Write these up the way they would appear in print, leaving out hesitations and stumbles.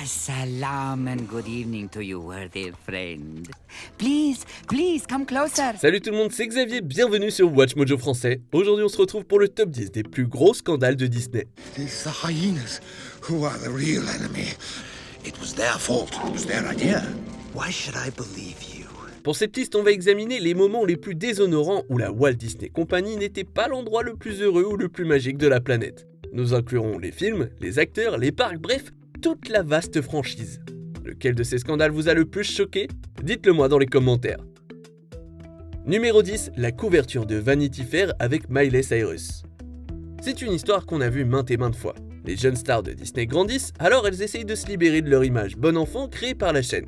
Salam and good evening to you, worthy friend. Please, come closer. Salut tout le monde, c'est Xavier, bienvenue sur Watch Mojo français. Aujourd'hui on se retrouve pour le top 10 des plus gros scandales de Disney. It's the hyenas who are the real enemy. It was their fault, it was their idea. Why should I believe you? Pour cette liste, on va examiner les moments les plus déshonorants où la Walt Disney Company n'était pas l'endroit le plus heureux ou le plus magique de la planète. Nous inclurons les films, les acteurs, les parcs, bref, toute la vaste franchise. Lequel de ces scandales vous a le plus choqué? Dites-le moi dans les commentaires. Numéro 10, la couverture de Vanity Fair avec Miley Cyrus. C'est une histoire qu'on a vue maintes et maintes fois. Les jeunes stars de Disney grandissent, alors elles essayent de se libérer de leur image bon enfant créée par la chaîne.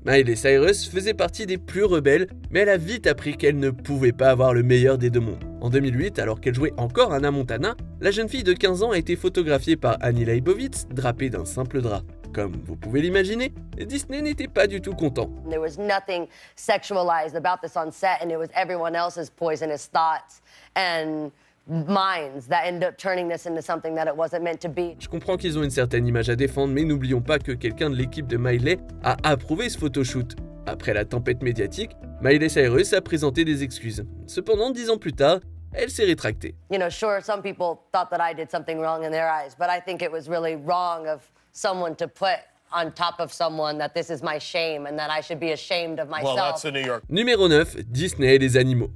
Miley Cyrus faisait partie des plus rebelles, mais elle a vite appris qu'elle ne pouvait pas avoir le meilleur des deux mondes. En 2008, alors qu'elle jouait encore Hannah Montana, la jeune fille de 15 ans a été photographiée par Annie Leibovitz, drapée d'un simple drap. Comme vous pouvez l'imaginer, Disney n'était pas du tout content. There was nothing sexualized about this on set, and it was everyone else's poisonous thoughts and minds that ended up turning this into something that it wasn't meant to be. Je comprends qu'ils ont une certaine image à défendre, mais n'oublions pas que quelqu'un de l'équipe de Miley a approuvé ce photoshoot. Après la tempête médiatique, Miley Cyrus a présenté des excuses. Cependant, 10 ans plus tard, elle s'est rétractée. You know, sure, some people thought that I did something wrong in their eyes, but I think it was really wrong of someone to put on top of someone that this is my shame and that I should be ashamed of myself. Well, that's in New York. Numéro 9, Disney et les animaux.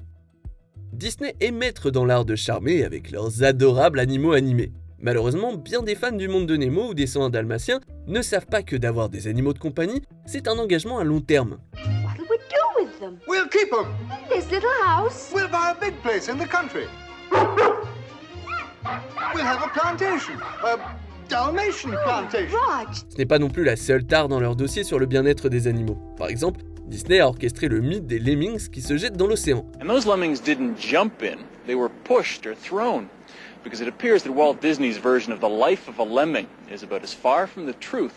Disney est maître dans l'art de charmer avec leurs adorables animaux animés. Malheureusement, bien des fans du monde de Nemo ou des 101 Dalmatiens ne savent pas que d'avoir des animaux de compagnie, c'est un engagement à long terme. What'll we do with them? We'll keep them. This little house? We'll buy a big place in the country. We'll have a plantation. A Dalmatian plantation. Raj! Ce n'est pas non plus la seule tare dans leur dossier sur le bien-être des animaux. Par exemple, Disney a orchestré le mythe des lemmings qui se jettent dans l'océan. And those lemmings didn't jump in, they were pushed or thrown. Because it appears that Walt Disney's version of the life of a lemming is about as far from the truth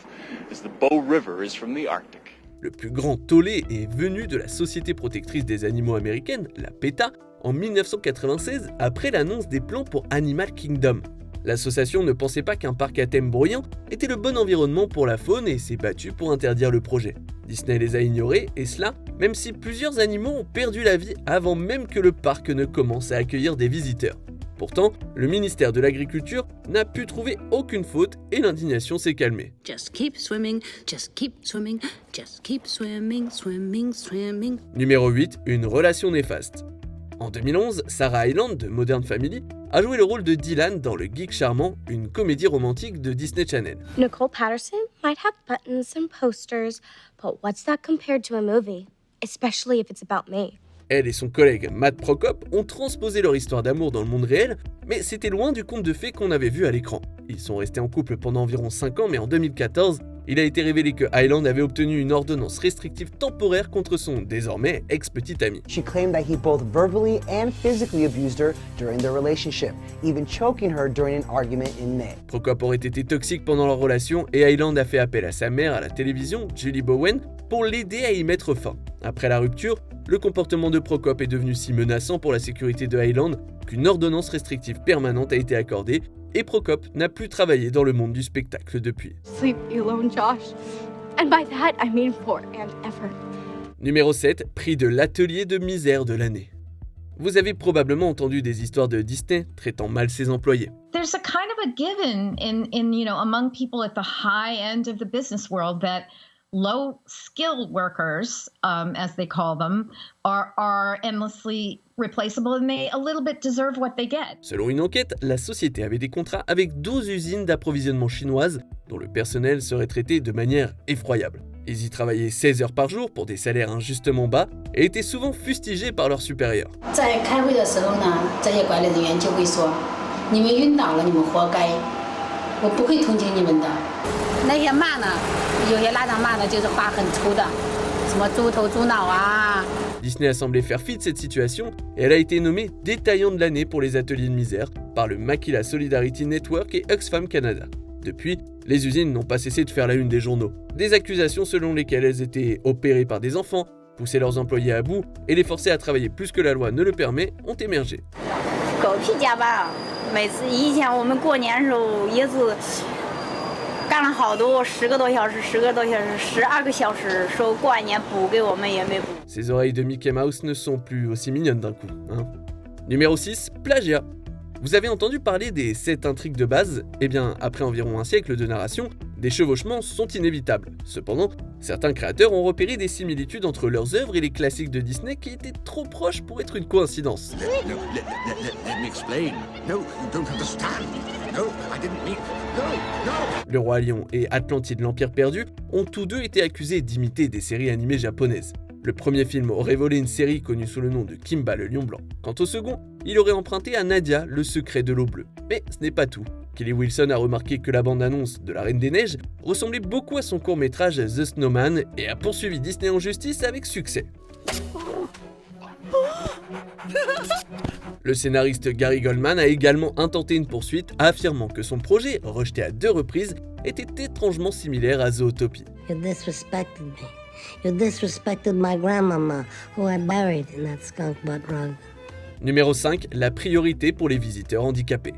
as the Bow River is from the Arctic. Le plus grand tollé est venu de la Société protectrice des animaux américaine, la PETA, en 1996 après l'annonce des plans pour Animal Kingdom. L'association ne pensait pas qu'un parc à thème bruyant était le bon environnement pour la faune et s'est battue pour interdire le projet. Disney les a ignorés, et cela même si plusieurs animaux ont perdu la vie avant même que le parc ne commence à accueillir des visiteurs. Pourtant, le ministère de l'Agriculture n'a pu trouver aucune faute et l'indignation s'est calmée. Just keep swimming, just keep swimming, just keep swimming, swimming, swimming. Numéro 8, une relation néfaste. En 2011, Sarah Hyland de Modern Family a joué le rôle de Dylan dans Le Geek Charmant, une comédie romantique de Disney Channel. Nicole Patterson might have buttons and posters, but what's that compared to a movie? Especially if it's about me. Elle et son collègue Matt Prokop ont transposé leur histoire d'amour dans le monde réel, mais c'était loin du conte de fées qu'on avait vu à l'écran. Ils sont restés en couple pendant environ 5 ans, mais en 2014, il a été révélé que Hyland avait obtenu une ordonnance restrictive temporaire contre son désormais ex-petit ami. She claimed that he both verbally and physically abused her during their relationship, even choking her during an argument in May. Prokop aurait été toxique pendant leur relation et Hyland a fait appel à sa mère à la télévision, Julie Bowen, pour l'aider à y mettre fin. Après la rupture, le comportement de Prokop est devenu si menaçant pour la sécurité de Hyland qu'une ordonnance restrictive permanente a été accordée et Prokop n'a plus travaillé dans le monde du spectacle depuis. Sleep alone, Josh. And by that, I mean for and ever. Numéro 7, prix de l'atelier de misère de l'année. Vous avez probablement entendu des histoires de Disney traitant mal ses employés. There's a kind of a given in you know, among people at the high end of the business world that low-skilled workers, as they call them, are endlessly replaceable and they a little bit deserve what they get. Selon une enquête, la société avait des contrats avec 12 usines d'approvisionnement chinoises dont le personnel serait traité de manière effroyable. Ils y travaillaient 16 heures par jour pour des salaires injustement bas et étaient souvent fustigés par leurs supérieurs. Disney a semblé faire fi de cette situation et elle a été nommée détaillant de l'année pour les ateliers de misère par le Maquila Solidarity Network et Oxfam Canada. Depuis, les usines n'ont pas cessé de faire la une des journaux. Des accusations selon lesquelles elles étaient opérées par des enfants, pousser leurs employés à bout et les forcer à travailler plus que la loi ne le permet, ont émergé. 狗屁加班啊！每次以前我们过年的时候也是干了好多10个多小时、10个多小时、12个小时，说过完年补给我们也没补。 Ces oreilles de Mickey Mouse ne sont plus aussi mignonnes d'un coup, hein. Numéro 6, plagiat. Vous avez entendu parler des 7 intrigues de base? Eh bien, après environ un siècle de narration, des chevauchements sont inévitables. Cependant, certains créateurs ont repéré des similitudes entre leurs œuvres et les classiques de Disney qui étaient trop proches pour être une coïncidence. Let me explain. No, you don't understand. No, I didn't mean. No. Le Roi Lion et Atlantide l'Empire perdu ont tous deux été accusés d'imiter des séries animées japonaises. Le premier film aurait volé une série connue sous le nom de Kimba le Lion Blanc. Quant au second, il aurait emprunté à Nadia le secret de l'eau bleue. Mais ce n'est pas tout. Kelly Wilson a remarqué que la bande-annonce de La Reine des Neiges ressemblait beaucoup à son court-métrage The Snowman et a poursuivi Disney en justice avec succès. Le scénariste Gary Goldman a également intenté une poursuite, affirmant que son projet, rejeté à 2 reprises, était étrangement similaire à Zootopie. You disrespected me. You disrespected my grandmama, who I buried in that skunk butt rug. Numéro 5, la priorité pour les visiteurs handicapés.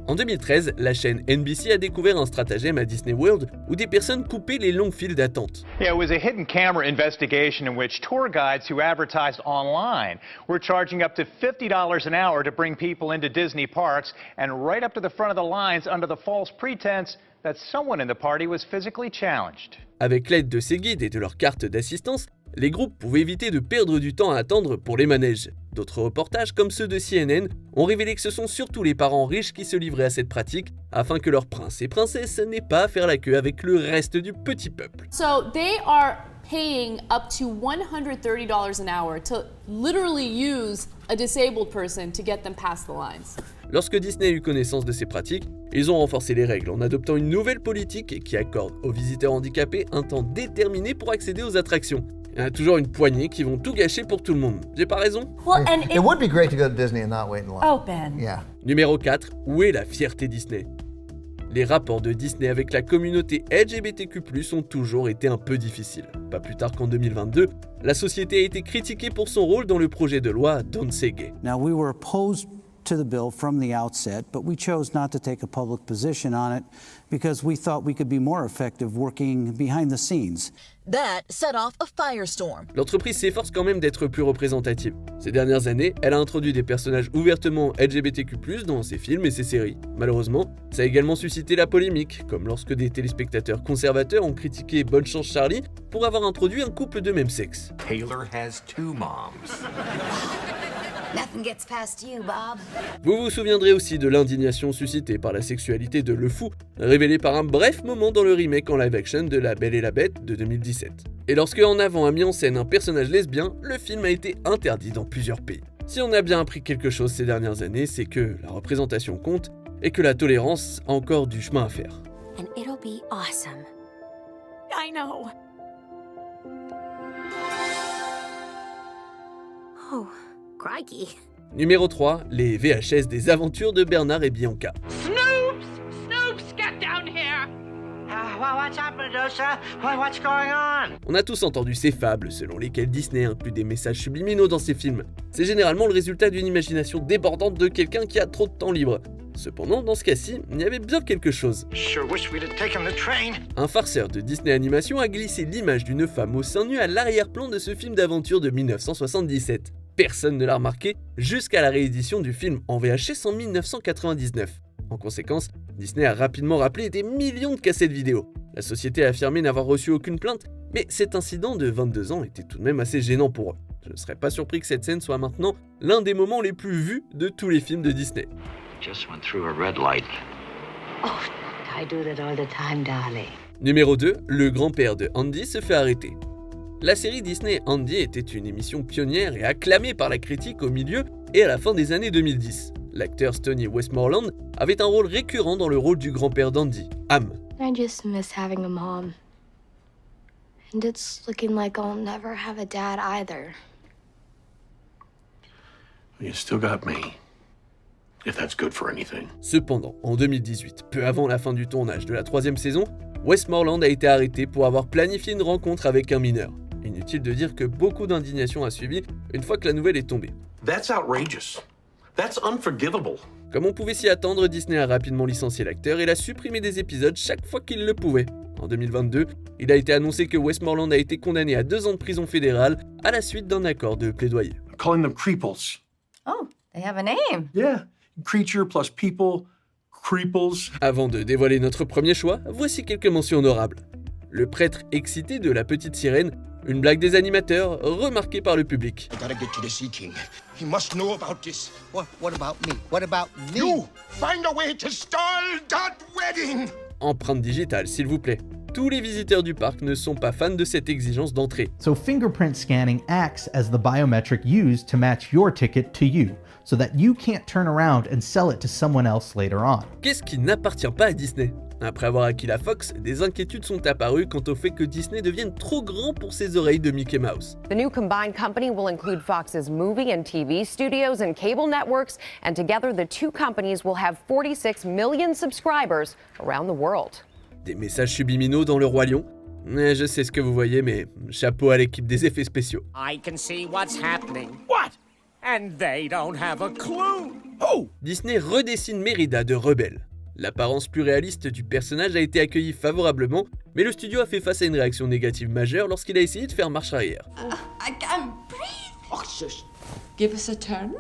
En 2013, la chaîne NBC a découvert un stratagème à Disney World où des personnes coupaient les longues files d'attente. Yeah, it was a hidden camera investigation in which tour guides who advertised online were charging up to $50 an hour to bring people into Disney parks and right up to the front of the lines under the false pretense that someone in the party was physically challenged. Avec l'aide de ces guides et de leurs cartes d'assistance, les groupes pouvaient éviter de perdre du temps à attendre pour les manèges. D'autres reportages, comme ceux de CNN, ont révélé que ce sont surtout les parents riches qui se livraient à cette pratique afin que leurs princes et princesses n'aient pas à faire la queue avec le reste du petit peuple. So they are paying up to $130 an hour to literally use a disabled person to get them past the lines. Lorsque Disney a eu connaissance de ces pratiques, ils ont renforcé les règles en adoptant une nouvelle politique qui accorde aux visiteurs handicapés un temps déterminé pour accéder aux attractions. Il y en a toujours une poignée qui vont tout gâcher pour tout le monde. J'ai pas raison? Well, and it would be great to go to Disney and not wait in line. Oh, Ben. Yeah. Numéro 4, où est la fierté Disney? Les rapports de Disney avec la communauté LGBTQ+ ont toujours été un peu difficiles. Pas plus tard qu'en 2022, la société a été critiquée pour son rôle dans le projet de loi Don't Say Gay. Now we were opposed to the bill from the outset, but we chose not to take a public position on it because we thought we could be more effective working behind the scenes. That set off a firestorm. L'entreprise s'efforce quand même d'être plus représentative. Ces dernières années, elle a introduit des personnages ouvertement LGBTQ+ dans ses films et ses séries. Malheureusement, ça a également suscité la polémique, comme lorsque des téléspectateurs conservateurs ont critiqué Bonne Chance Charlie pour avoir introduit un couple de même sexe. Taylor has 2 moms. Nothing gets past you, Bob. Vous vous souviendrez aussi de l'indignation suscitée par la sexualité de Le Fou, révélée par un bref moment dans le remake en live-action de La Belle et la Bête de 2017. Et lorsque En Avant a mis en scène un personnage lesbien, le film a été interdit dans plusieurs pays. Si on a bien appris quelque chose ces dernières années, c'est que la représentation compte et que la tolérance a encore du chemin à faire. And it'll be awesome. I know. Oh, crikey. Numéro 3, les VHS des aventures de Bernard et Bianca. Snoops, get down here! What's up, Medusa? What's going on? On a tous entendu ces fables selon lesquelles Disney inclut des messages subliminaux dans ses films. C'est généralement le résultat d'une imagination débordante de quelqu'un qui a trop de temps libre. Cependant, dans ce cas-ci, il y avait bien quelque chose. Sure wish we'd have taken the train. Un farceur de Disney Animation a glissé l'image d'une femme au sein nu à l'arrière-plan de ce film d'aventure de 1977. Personne ne l'a remarqué jusqu'à la réédition du film en VHS en 1999. En conséquence, Disney a rapidement rappelé des millions de cassettes vidéo. La société a affirmé n'avoir reçu aucune plainte, mais cet incident de 22 ans était tout de même assez gênant pour eux. Je ne serais pas surpris que cette scène soit maintenant l'un des moments les plus vus de tous les films de Disney. Just went through a red light. Oh, I do that all the time, darling. Numéro 2, le grand-père de Andy se fait arrêter. La série Disney Andy était une émission pionnière et acclamée par la critique au milieu et à la fin des années 2010. L'acteur Stoney Westmoreland avait un rôle récurrent dans le rôle du grand-père d'Andy, Ham. I just miss having a mom. And it's looking like I'll never have a dad either. You still got me. If that's good for anything. Cependant, en 2018, peu avant la fin du tournage de la 3e saison, Westmoreland a été arrêté pour avoir planifié une rencontre avec un mineur. Inutile de dire que beaucoup d'indignation a suivi une fois que la nouvelle est tombée. That's outrageous. That's unforgivable. Comme on pouvait s'y attendre, Disney a rapidement licencié l'acteur et l'a supprimé des épisodes chaque fois qu'il le pouvait. En 2022, il a été annoncé que Westmoreland a été condamné à 2 ans de prison fédérale à la suite d'un accord de plaidoyer. I'm calling them creeples. Oh, they have a name. Yeah, creature plus people, creeples. Avant de dévoiler notre premier choix, voici quelques mentions honorables. Le prêtre excité de La Petite Sirène, une blague des animateurs remarquée par le public. I gotta get to the Sea King. He must know about this. What about me? What about me? You! Find a way to stall that wedding! Empreinte digitale, s'il vous plaît. Tous les visiteurs du parc ne sont pas fans de cette exigence d'entrée. So fingerprint scanning acts as the biometric used to match your ticket to you, so that you can't turn around and sell it to someone else later on. Qu'est-ce qui n'appartient pas à Disney ? Après avoir acquis la Fox, des inquiétudes sont apparues quant au fait que Disney devienne trop grand pour ses oreilles de Mickey Mouse. The new combined company will include Fox's movie and TV studios and cable networks, and together the two companies will have 46 million subscribers around the world. Des messages subliminaux dans Le Roi Lion ? Je sais ce que vous voyez, mais chapeau à l'équipe des effets spéciaux. I can see what's happening. What? And they don't have a clue. Oh! Disney redessine Mérida de Rebelle. L'apparence plus réaliste du personnage a été accueillie favorablement, mais le studio a fait face à une réaction négative majeure lorsqu'il a essayé de faire marche arrière. I can't breathe. Oh, shush. Give us a turn.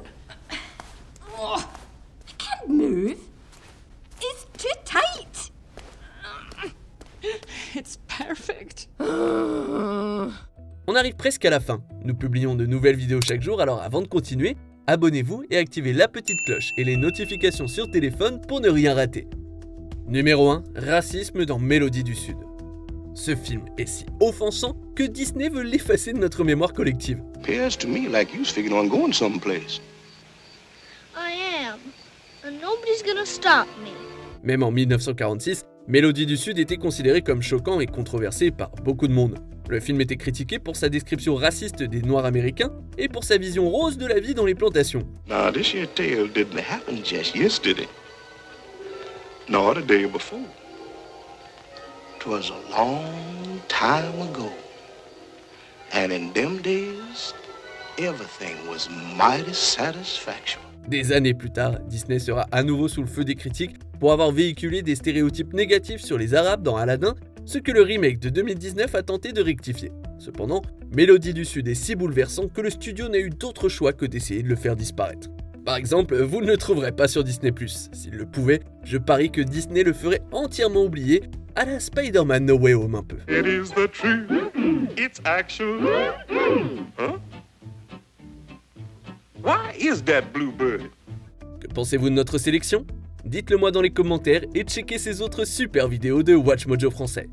Oh, I can't move. It's too tight. It's perfect. On arrive presque à la fin. Nous publions de nouvelles vidéos chaque jour, alors avant de continuer, abonnez-vous et activez la petite cloche et les notifications sur téléphone pour ne rien rater. Numéro 1, racisme dans Mélodie du Sud. Ce film est si offensant que Disney veut l'effacer de notre mémoire collective. Appears to me like you's figuring on going someplace. I am. And nobody's gonna stop me. Même en 1946, Mélodie du Sud était considéré comme choquant et controversé par beaucoup de monde. Le film était critiqué pour sa description raciste des Noirs américains et pour sa vision rose de la vie dans les plantations. Now, this here tale didn't happen just yesterday, nor the day before. 'Twas a long time ago, and in them days, everything was mighty satisfactory. Des années plus tard, Disney sera à nouveau sous le feu des critiques pour avoir véhiculé des stéréotypes négatifs sur les Arabes dans Aladdin, ce que le remake de 2019 a tenté de rectifier. Cependant, Mélodie du Sud est si bouleversant que le studio n'a eu d'autre choix que d'essayer de le faire disparaître. Par exemple, vous ne le trouverez pas sur Disney+. S'il le pouvait, je parie que Disney le ferait entièrement oublier, à la Spider-Man No Way Home un peu. It is the truth. It's actually. Huh? Why is that bluebird? Que pensez-vous de notre sélection ? Dites-le moi dans les commentaires et checkez ces autres super vidéos de WatchMojo français.